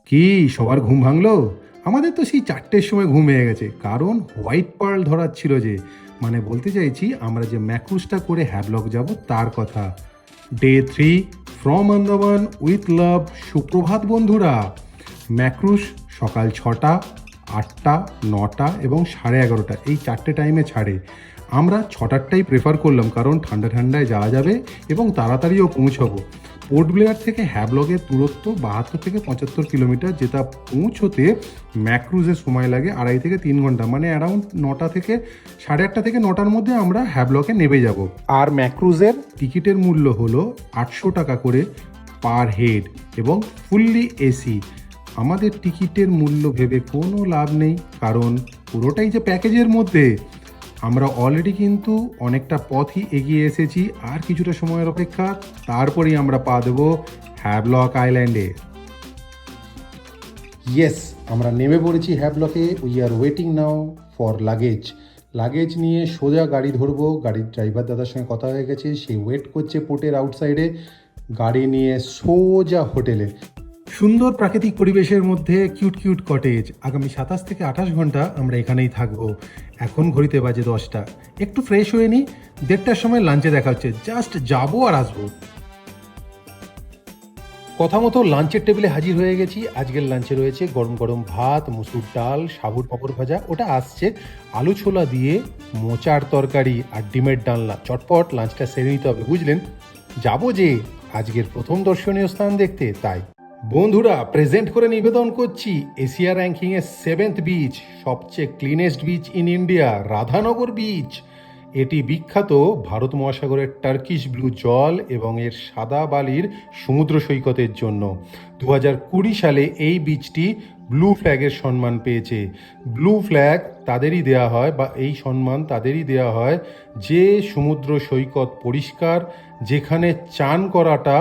কি সবার ঘুম ভাঙলো? আমাদের তো সেই 4টের সময় ঘুম হয়ে গেছে, কারণ হোয়াইট পার্ল ধরার ছিল যে। মানে বলতে চাইছি আমরা যে ম্যাক্রুজটা করে হ্যাভলক যাব তার কথা। Day 3 from Andaman with love. সুপ্রভাত বন্ধুরা। ম্যাক্রুশ সকাল 6টা, 8টা, 9টা এবং 11:30 এই 4টে টাইমে ছাড়ে। আমরা 6টারটাই প্রেফার করলাম, কারণ ঠান্ডা ঠান্ডায় যাওয়া যাবে এবং তাড়াতাড়িও পৌঁছাবো। পোর্ট ব্লেয়ার থেকে হ্যাভলগের দূরত্ব 72 থেকে 75 কিলোমিটার, যেটা পৌঁছতে ম্যাক্রুজের সময় লাগে 2.5 থেকে 3 ঘন্টা। মানে অ্যারাউন্ড 9টা থেকে 8:30 থেকে 9টার মধ্যে আমরা হ্যাভলকে নেমে যাব। আর ম্যাক্রুজের টিকিটের মূল্য হলো 800 টাকা করে পার হেড এবং ফুললি এসি। আমাদের টিকিটের মূল্য ভেবে কোনো লাভ নেই, কারণ পুরোটাই যে প্যাকেজের মধ্যে। আমরা অলরেডি কিন্তু অনেকটা পথই এগিয়ে এসেছি, আর কিছুটা সময়ের অপেক্ষা, তারপরেই আমরা পা দেবো হ্যাভলক আইল্যান্ডে। ইয়েস, আমরা নেমে পড়েছি হ্যাভলকে। We are waiting now for luggage. Luggage নিয়ে সোজা গাড়ি ধরবো। গাড়ির ড্রাইভার দাদার সঙ্গে কথা হয়ে গেছে, সে ওয়েট করছে পোর্টের আউটসাইডে। গাড়ি নিয়ে সোজা হোটেলে। সুন্দর প্রাকৃতিক পরিবেশের মধ্যে কিউট কিউট কটেজ। আগামী 27 থেকে 28 ঘন্টা আমরা এখানেই থাকবো। এখন ঘড়িতে বাজে 10টা। একটু ফ্রেশ হয়ে নিই, 1:30টার সময় লাঞ্চে দেখা হচ্ছে। জাস্ট যাবো আর আসবো। কথা মতো লাঞ্চের টেবিলে হাজির হয়ে গেছি। আজকের লাঞ্চে রয়েছে গরম গরম ভাত, মুসুর ডাল, সাবুর পাঁপড় ভাজা, ওটা আসছে, আলু ছোলা দিয়ে মোচার তরকারি আর ডিমের ডালনা। চটপট লাঞ্চটা সেরে নিতে হবে, বুঝলেন? যাবো যে আজকের প্রথম দর্শনীয় স্থান দেখতে, তাই বন্ধুরা প্রেজেন্ট করে নিবেদন করছি এশিয়া র্যাঙ্কিংয়ের 7th বিচ, সবচেয়ে cleanest beach in India, Radhanagar beach. এটি বিখ্যাত ভারত মহাসাগরের টার্কিশ ব্লু জল এবং এর সাদা বালির সমুদ্র সৈকতের জন্য। 2020 সালে এই বিচটি ব্লু ফ্ল্যাগের সম্মান পেয়েছে। ব্লু ফ্ল্যাগ তাদেরই দেয়া হয়, বা এই সম্মান তাদেরই দেয়া হয় যে সমুদ্র সৈকত পরিষ্কার, যেখানে চান করাটা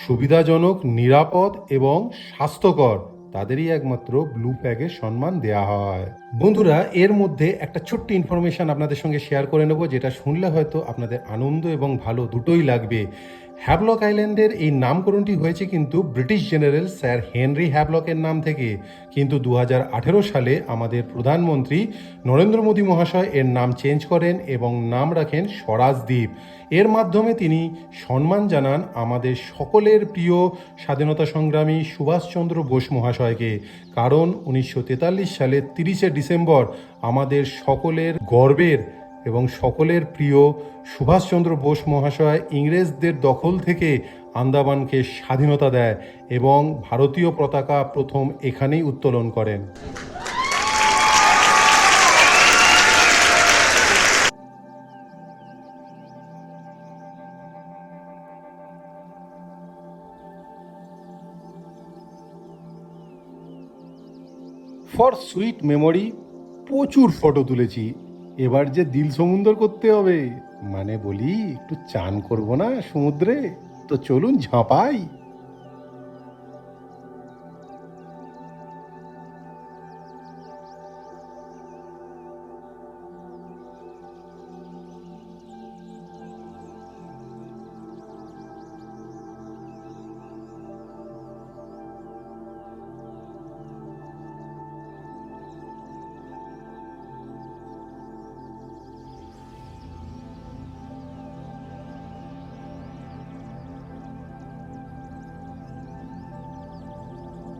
সুবিধাজনক, নিরাপদ এবং স্বাস্থ্যকর, তাদেরই একমাত্র ব্লু ফ্ল্যাগের সম্মান দেয়া হয়। বন্ধুরা, এর মধ্যে একটা ছোট্ট ইনফরমেশন আপনাদের সঙ্গে শেয়ার করে নেব, যেটা শুনলে হয়তো আপনাদের আনন্দ এবং ভালো দুটোই লাগবে। হ্যাভলক আইল্যান্ডের এই নামকরণটি হয়েছে কিন্তু ব্রিটিশ জেনারেল স্যার হেনরি হ্যাভলকের নাম থেকে, কিন্তু 2018 সালে আমাদের প্রধানমন্ত্রী নরেন্দ্র মোদী মহাশয় এর নাম চেঞ্জ করেন এবং নাম রাখেন স্বরাজ দ্বীপ। এর মাধ্যমে তিনি সম্মান জানান আমাদের সকলের প্রিয় স্বাধীনতা সংগ্রামী সুভাষচন্দ্র বোস মহাশয়কে, কারণ 1943 সালের 30শে ডিসেম্বর আমাদের সকলের গর্বের এবং সকলের প্রিয় সুভাষচন্দ্র বোস মহাশয় ইংরেজদের দখল থেকে আন্দামানকে স্বাধীনতা দেয় এবং ভারতীয় পতাকা প্রথম এখানেই উত্তোলন করেন। ফর সুইট মেমোরি প্রচুর ফটো তুলেছি, এবার যে দিল সমুন্দর করতে হবে। মানে বলি একটু চান করব না সমুদ্রে, তো চলুন ঝাঁপাই।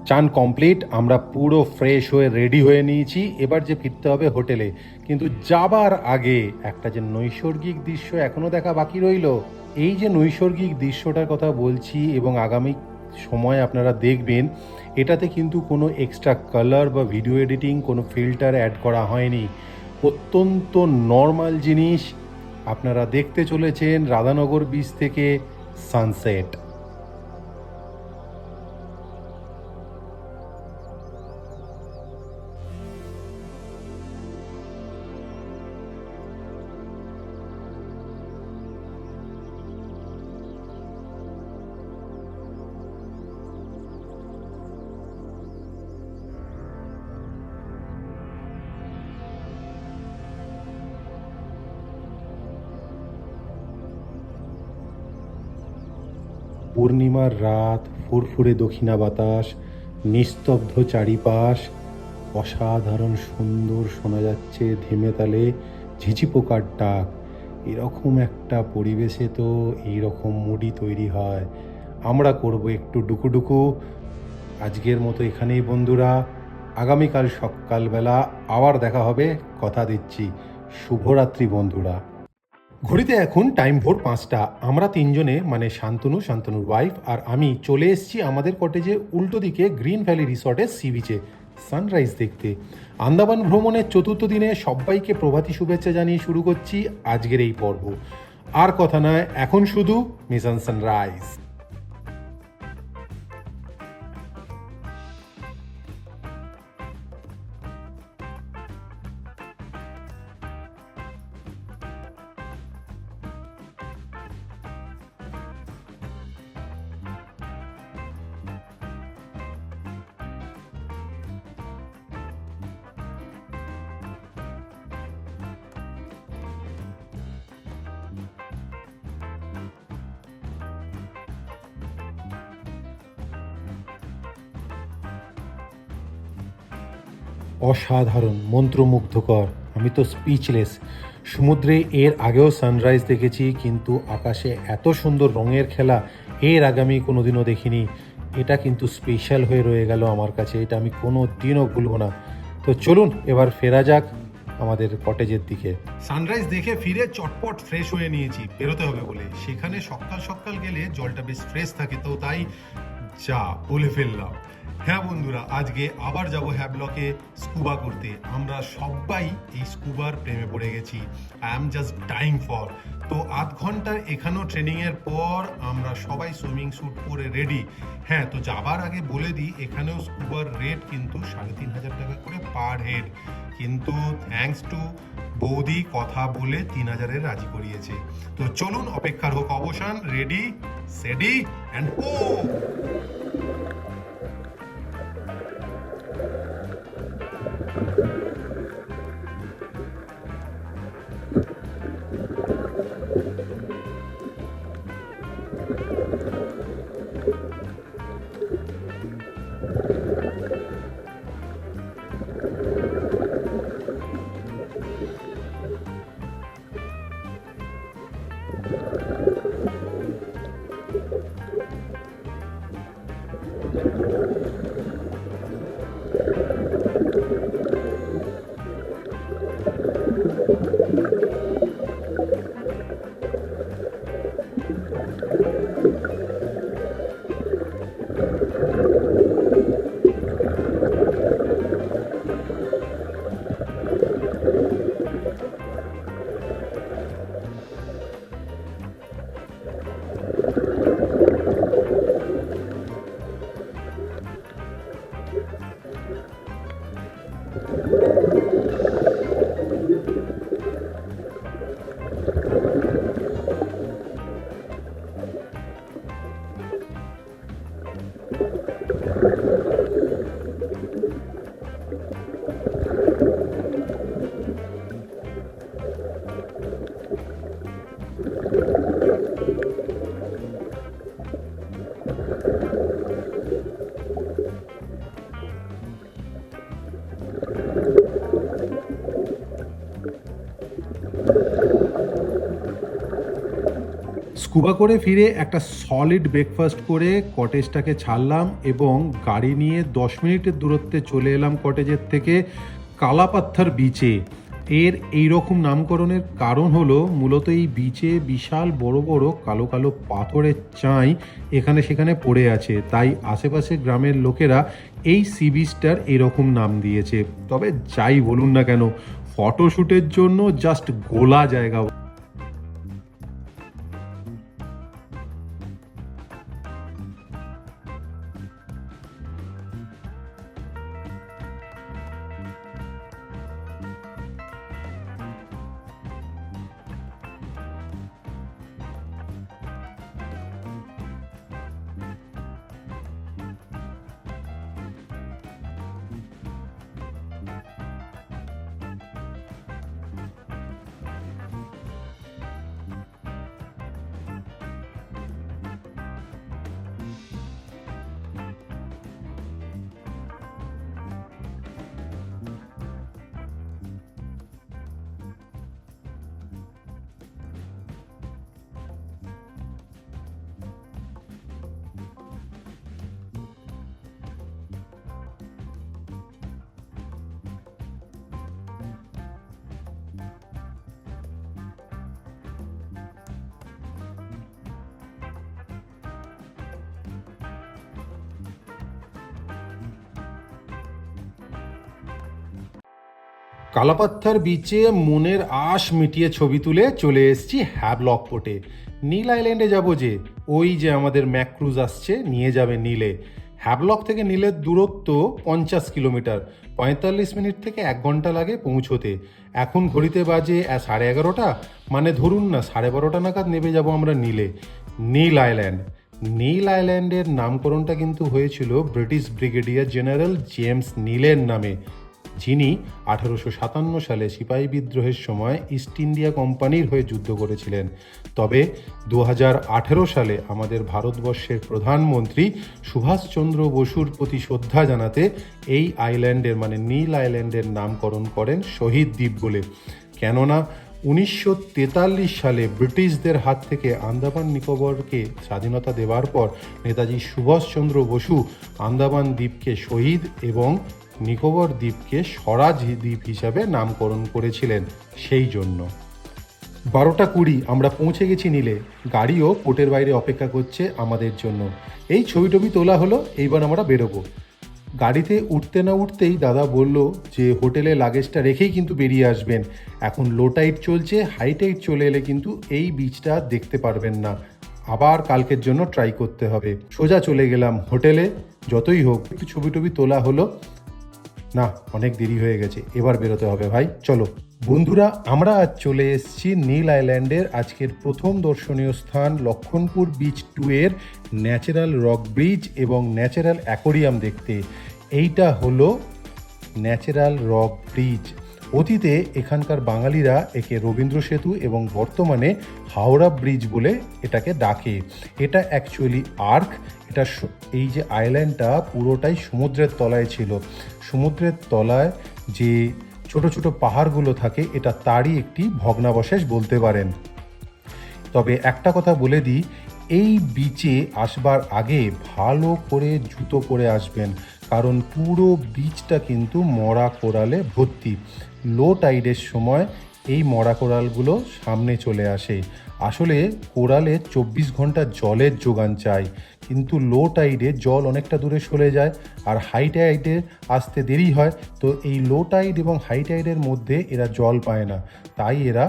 চান কমপ্লিট, আমরা পুরো ফ্রেশ হয়ে রেডি হয়ে নিয়েছি। এবার যে ফিরতে হবে হোটেলে, কিন্তু যাবার আগে একটা যে নৈসর্গিক দৃশ্য এখনো দেখা বাকি রইল। এই যে নৈসর্গিক দৃশ্যটার কথা বলছি এবং আগামী সময় আপনারা দেখবেন, এটাতে কিন্তু কোনো এক্সট্রা কালার বা ভিডিও এডিটিং, কোনো ফিল্টার অ্যাড করা হয়নি। অত্যন্ত নর্মাল জিনিস আপনারা দেখতে চলেছেন রাধানগর বিচ থেকে সানসেট। পূর্ণিমার রাত, ফুরফুরে দক্ষিণা বাতাস, নিস্তব্ধ চারিপাশ, অসাধারণ সুন্দর শোনা যাচ্ছে ধিমে তালে ঝিঝি পোকার ডাক। এরকম একটা পরিবেশে তো এইরকম মুডই তৈরি হয়। আমরা করব একটু ডুকুডুকু। আজকের মতো এখানেই বন্ধুরা, আগামীকাল সকালবেলা আবার দেখা হবে, কথা দিচ্ছি। শুভরাত্রি বন্ধুরা। ঘড়িতে এখন টাইম ভোর 5টা। আমরা তিনজনে মানে শান্তনু, শান্তনুর ওয়াইফ আর আমি চলে এসেছি আমাদের কটেজের উল্টো দিকে গ্রিন ভ্যালি রিসর্টের সি বিচে সানরাইজ দেখতে। আন্দামান ভ্রমণের চতুর্থ দিনে সবাইকে প্রভাতী শুভেচ্ছা জানিয়ে শুরু করছি আজকের এই পর্ব। আর কথা নয়, এখন শুধু মিশন সানরাইজ। অসাধারণ, মন্ত্রমুগ্ধকর, আমি তো স্পিচলেস। সমুদ্রে এর আগেও সানরাইজ দেখেছি, কিন্তু আকাশে এত সুন্দর রঙের খেলা এর আগে আমি কোনোদিনও দেখিনি। এটা কিন্তু স্পেশাল হয়ে রয়ে গেল আমার কাছে, এটা আমি কোনো দিনও ভুলব না। তো চলুন এবার ফেরা যাক আমাদের কটেজের দিকে। সানরাইজ দেখে ফিরে চটপট ফ্রেশ হয়ে নিয়েছি, বেরোতে হবে বলে। সেখানে সকাল সকাল গেলে জলটা বেশ ফ্রেশ থাকে, তো তাই যা বলে ফেললাম। হ্যাঁ বন্ধুরা, আজকে আবার যাব হ্যাবলকে স্কুবা করতে। আমরা সবাই এই স্কুবার প্রেমে পড়ে গেছি। I am just dying for. তো আধ ঘন্টার এখানেও ট্রেনিংয়ের পর আমরা সবাই সুইমিং স্যুট পরে রেডি। হ্যাঁ, তো যাবার আগে বলে দিই, এখানেও স্কুবার রেট কিন্তু 3,500 টাকা করে পার হেড। কিন্তু থ্যাঙ্কস টু বৌদি কথা বলে 3,000-এর রাজি করিয়েছে। তো চলুন, অপেক্ষার হোক অবসান। Ready, সেডি and go. স্কুবা করে ফিরে একটা সলিড ব্রেকফাস্ট করে কটেজটাকে ছাড়লাম এবং গাড়ি নিয়ে 10 মিনিটের দূরত্বে চলে এলাম কটেজের থেকে কালাপাত্থার বিচে। এর এই রকম নামকরণের কারণ হলো, মূলত এই বিচে বিশাল বড় বড় কালো কালো পাথরের চাই এখানে সেখানে পড়ে আছে, তাই আশেপাশে গ্রামের লোকেরা এই সি বিচটার এরকম নাম দিয়েছে। তবে যাই বলুন না কেন, ফটোশ্যুটের জন্য জাস্ট গোলা জায়গা। কালাপাত্থার বিচে মনের আশ মিটিয়ে ছবি তুলে চলে এসেছি হ্যাভলক পোর্টে। নীল আইল্যান্ডে যাব যে, ওই যে আমাদের ম্যাক্রুজ আসছে, নিয়ে যাবে নীলে। হ্যাভলক থেকে নীলের দূরত্ব 50 কিলোমিটার, 45 মিনিট থেকে 1 ঘন্টা লাগে পৌঁছোতে। এখন ঘড়িতে বাজে 11:30, মানে ধরুন না 12:30 নাগাদ নেমে যাব আমরা নীলে। নীল আইল্যান্ড, নীল আইল্যান্ডের নামকরণটা কিন্তু হয়েছিল ব্রিটিশ ব্রিগেডিয়ার জেনারেল জেমস নীলের নামে, যিনি 1857 সালে সিপাহী বিদ্রোহের সময় ইস্ট ইন্ডিয়া কোম্পানির হয়ে যুদ্ধ করেছিলেন। তবে 2018 সালে আমাদের ভারতবর্ষের প্রধানমন্ত্রী সুভাষচন্দ্র বসুর প্রতি শ্রদ্ধা জানাতে এই আইল্যান্ডের মানে নীল আইল্যান্ডের নামকরণ করেন শহীদ দ্বীপ বলে। কেননা 1943 সালে ব্রিটিশদের হাত থেকে আন্দামান নিকোবরকে স্বাধীনতা দেওয়ার পর নেতাজি সুভাষচন্দ্র বসু আন্দামান দ্বীপকে শহীদ এবং নিকোবর দ্বীপকে স্বরাজ দ্বীপ হিসাবে নামকরণ করেছিলেন। সেই জন্য 12:20 আমরা পৌঁছে গেছি নীলে। গাড়িও পোর্টের বাইরে অপেক্ষা করছে আমাদের জন্য। এই ছবি টবি তোলা হলো, এইবার আমরা বেরোবো। গাড়িতে উঠতে না উঠতেই দাদা বলল যে হোটেলে লাগেজটা রেখেই কিন্তু বেরিয়ে আসবেন। এখন লো টাইড চলছে, হাই টাইড চলে এলে কিন্তু এই বিচটা দেখতে পারবেন না। আবার কালকের জন্য ট্রাই করতে হবে। সোজা চলে গেলাম হোটেলে। যতই হোক একটু ছবি টবি তোলা হলো। না, অনেক দেরি হয়ে গেছে, এবার বেরোতে হবে ভাই, চলো। বন্ধুরা, আমরা আজ চলে এসেছি নীল আইল্যান্ডের আজকের প্রথম দর্শনীয় স্থান লক্ষণপুর বিচ 2 এর ন্যাচারাল রক ব্রিজ এবং ন্যাচারাল অ্যাকোরিয়াম দেখতে। এইটা হলো ন্যাচারাল রক ব্রিজ। অতীতে এখানকার বাঙালিরা একে রবীন্দ্র সেতু এবং বর্তমানে হাওড়া ব্রিজ বলে এটাকে ডাকে। এটা অ্যাকচুয়ালি আর্ক। এটা এই যে আইল্যান্ডটা পুরোটাই সমুদ্রের তলায় ছিল। সমুদ্রের তলায় যে ছোট ছোট পাহাড়গুলো থাকে, এটা তারই একটি ভগ্নাবশেষ বলতে পারেন। তবে একটা কথা বলে দিই, এই বিচে আসবার আগে ভালো করে জুতো পরে আসবেন, কারণ পুরো বিচটা কিন্তু মরা কোরালে ভর্তি। লো টাইডের সময় এই মরা কোরালগুলো সামনে চলে আসে। আসলে কোরালে 24 ঘন্টা জলের যোগান চাই, কিন্তু লো টাইডে জল অনেকটা দূরে সরে যায় আর হাই টাইডে আসতে দেরি হয়। তো এই লো টাইড এবং হাই টাইডের মধ্যে এরা জল পায় না, তাই এরা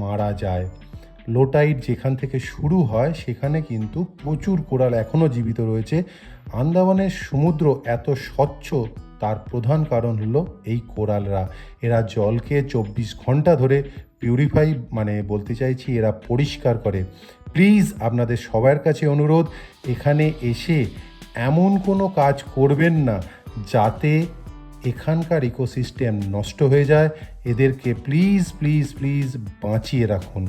মারা যায়। লো টাইড যেখান থেকে শুরু হয় সেখানে কিন্তু প্রচুর কোরাল এখনও জীবিত রয়েছে। আন্দামানের সমুদ্র এত স্বচ্ছ, তার প্রধান কারণ হলো এই কোরালরা। এরা জলকে 24 ঘন্টা ধরে পিউরিফাই, মানে বলতে চাইছি এরা পরিষ্কার করে। প্লিজ আপনাদের সবার কাছে অনুরোধ, এখানে এসে এমন কোনো কাজ করবেন না যাতে এখানকার ইকোসিস্টেম নষ্ট হয়ে যায়। এদেরকে প্লিজ প্লিজ প্লিজ বাঁচিয়ে রাখুন।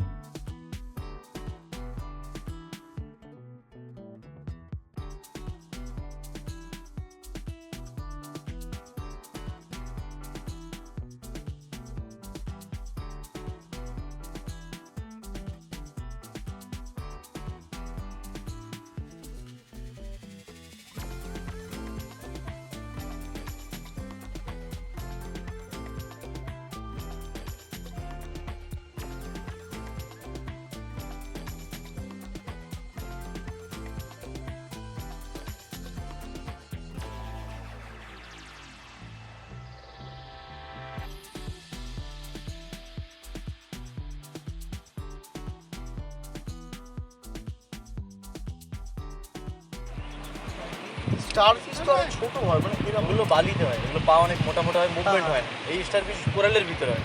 স্টারফিশ তো অনেক ছোট হয়, মানে এগুলো বালিতে হয়, এগুলো পা অনেক মোটা মোটা হয়, মুভমেন্ট হয় না। এই স্টারফিশ কোরালের ভিতরে হয়,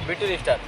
বিটের স্টার।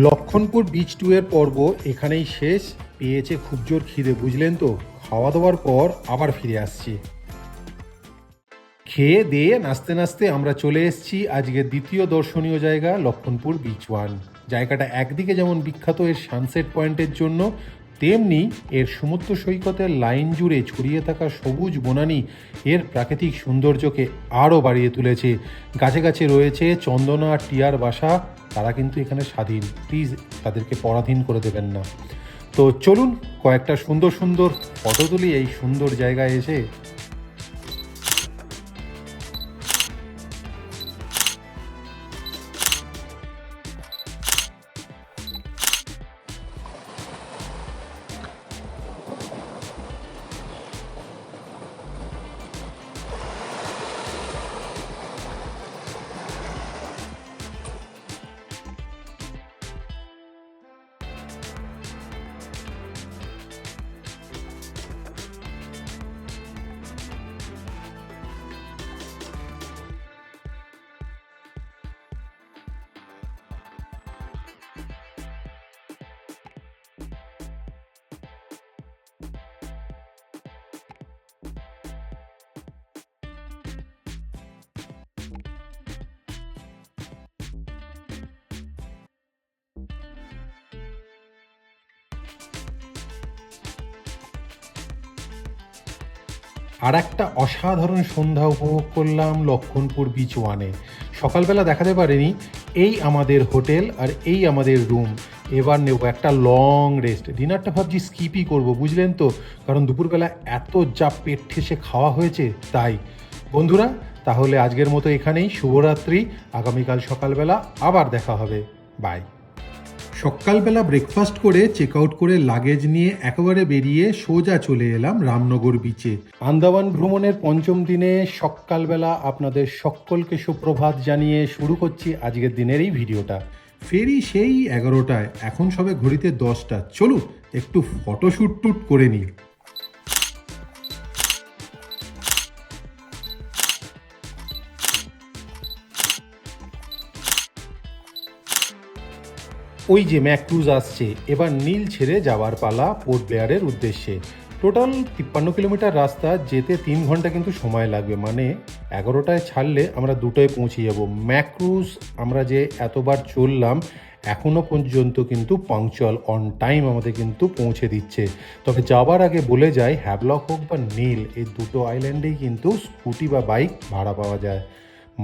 লক্ষণপুর বিচ 2 এর পর্ব এখানেই শেষ। পেয়েছে খুব জোর খিদে, বুঝলেন তো। খাওয়া দাওয়ার পর আবার ফিরে আসছি। খেয়ে দিয়ে নাচতে নাচতে আমরা চলে এসেছি আজকের দ্বিতীয় দর্শনীয় জায়গা লক্ষণপুর বিচ 1। জায়গাটা একদিকে যেমন বিখ্যাত এর সানসেট পয়েন্টের জন্য, তেমনি এর সমুদ্র সৈকতের লাইন জুড়ে ছড়িয়ে থাকা সবুজ বনানী এর প্রাকৃতিক সৌন্দর্যকে আরও বাড়িয়ে তুলেছে। গাছে গাছে রয়েছে চন্দনা আর টিয়ার বাসা, তারা কিন্তু এখানে স্বাধীন, প্লিজ তাদেরকে পরাধীন করে দেবেন না। তো চলুন কয়েকটা সুন্দর সুন্দর ফটো তুলি এই সুন্দর জায়গায় এসে। আর একটা অসাধারণ সন্ধ্যা উপভোগ করলাম লক্ষণপুর বিচ ওয়ানে। সকালবেলা দেখাতে পারিনি, এই আমাদের হোটেল আর এই আমাদের রুম। এবার নেব একটা লং রেস্ট, ডিনারটা ভাবছি স্কিপই করব, বুঝলেন তো, কারণ দুপুরবেলা এত যা পেট ঠেসে খাওয়া হয়েছে তাই। বন্ধুরা তাহলে আজকের মতো এখানেই, শুভরাত্রি। আগামীকাল সকালবেলা আবার দেখা হবে, বাই। সকালবেলা ব্রেকফাস্ট করে চেক আউট করে লাগেজ নিয়ে একেবারে বেরিয়ে সোজা চলে এলাম রামনগর বিচে। আন্দামান ভ্রমণের পঞ্চম দিনে সকালবেলা আপনাদের সকলকে সুপ্রভাত জানিয়ে শুরু করছি আজকের দিনের এই ভিডিওটা। ফেরি সেই 11টায়, এখন সবে ঘড়িতে 10টা। চলুন একটু ফটোশ্যুট টুট করে নিই। ওই যে ম্যাক্রুজ আসছে, এবার নীল ছেড়ে যাওয়ার পালা পোর্ট ব্লেয়ারের উদ্দেশ্যে। টোটাল 53 কিলোমিটার রাস্তা, যেতে 3 ঘন্টা কিন্তু সময় লাগবে, মানে 11টায় ছাড়লে আমরা 2টায় পৌঁছে যাব। ম্যাক্রুজ আমরা যে এতবার চললাম এখনও পর্যন্ত কিন্তু পাংচুয়াল অন টাইম আমাদের কিন্তু পৌঁছে দিচ্ছে। তবে যাবার আগে বলে যাই, হ্যাভলক হোক বা নীল, এই দুটো আইল্যান্ডেই কিন্তু স্কুটি বা বাইক ভাড়া পাওয়া যায়।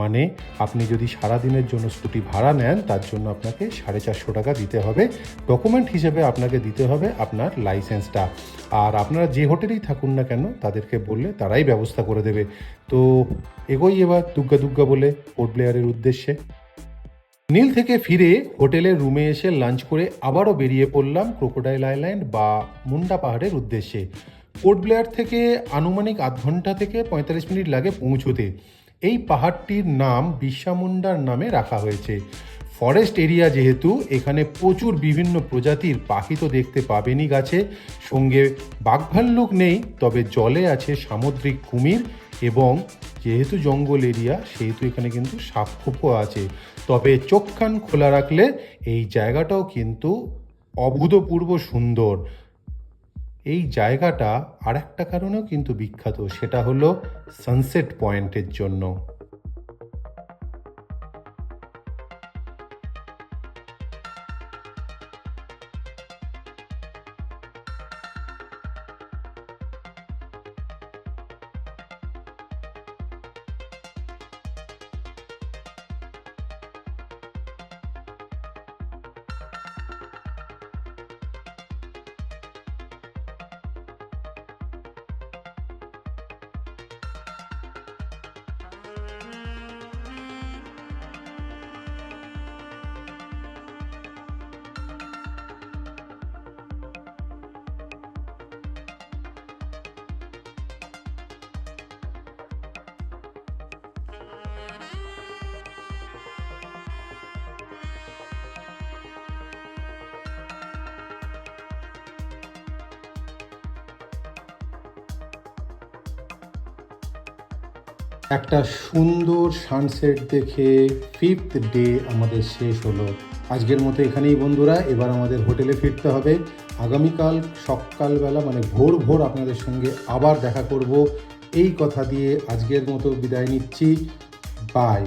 মানে আপনি যদি সারাদিনের জন্য স্কুটি ভাড়া নেন তার জন্য আপনাকে 450 টাকা দিতে হবে। ডকুমেন্ট হিসেবে আপনাকে দিতে হবে আপনার লাইসেন্সটা। আর আপনারা যে হোটেলেই থাকুন না কেন তাদেরকে বললে তারাই ব্যবস্থা করে দেবে। তো এগোই এবার দুগ্গা দুগ্গা বলে পোর্ট ব্লেয়ারের উদ্দেশ্যে। নীল থেকে ফিরে হোটেলের রুমে এসে লাঞ্চ করে আবারও বেরিয়ে পড়লাম ক্রোকোডাইল আইল্যান্ড বা মুন্ডা পাহাড়ের উদ্দেশ্যে। পোর্ট ব্লেয়ার থেকে আনুমানিক আধ ঘন্টা থেকে 45 মিনিট লাগে পৌঁছতে। এই পাহাড়টির নাম বিরসা মুন্ডার নামে রাখা হয়েছে। ফরেস্ট এরিয়া যেহেতু, এখানে প্রচুর বিভিন্ন প্রজাতির পাখি তো দেখতে পাবেনই গাছে, সঙ্গে বাঘভাল্লুক নেই, তবে জলে আছে সামুদ্রিক কুমির, এবং যেহেতু জঙ্গল এরিয়া সেহেতু এখানে কিন্তু সাপখোপও আছে। তবে চোখ কান খোলা রাখলে এই জায়গাটাও কিন্তু অভূতপূর্ব সুন্দর। এই জায়গাটা আর একটা কারণেও কিন্তু বিখ্যাত, সেটা হলো সানসেট পয়েন্টের জন্য। একটা সুন্দর সানসেট দেখে 5th ডে আমাদের শেষ হলো। আজকের মতো এখানেই বন্ধুরা, এবার আমাদের হোটেলে ফিরতে হবে। আগামীকাল সকালবেলা মানে ভোর ভোর আপনাদের সঙ্গে আবার দেখা করব, এই কথা দিয়ে আজকের মতো বিদায় নিচ্ছি। বাই।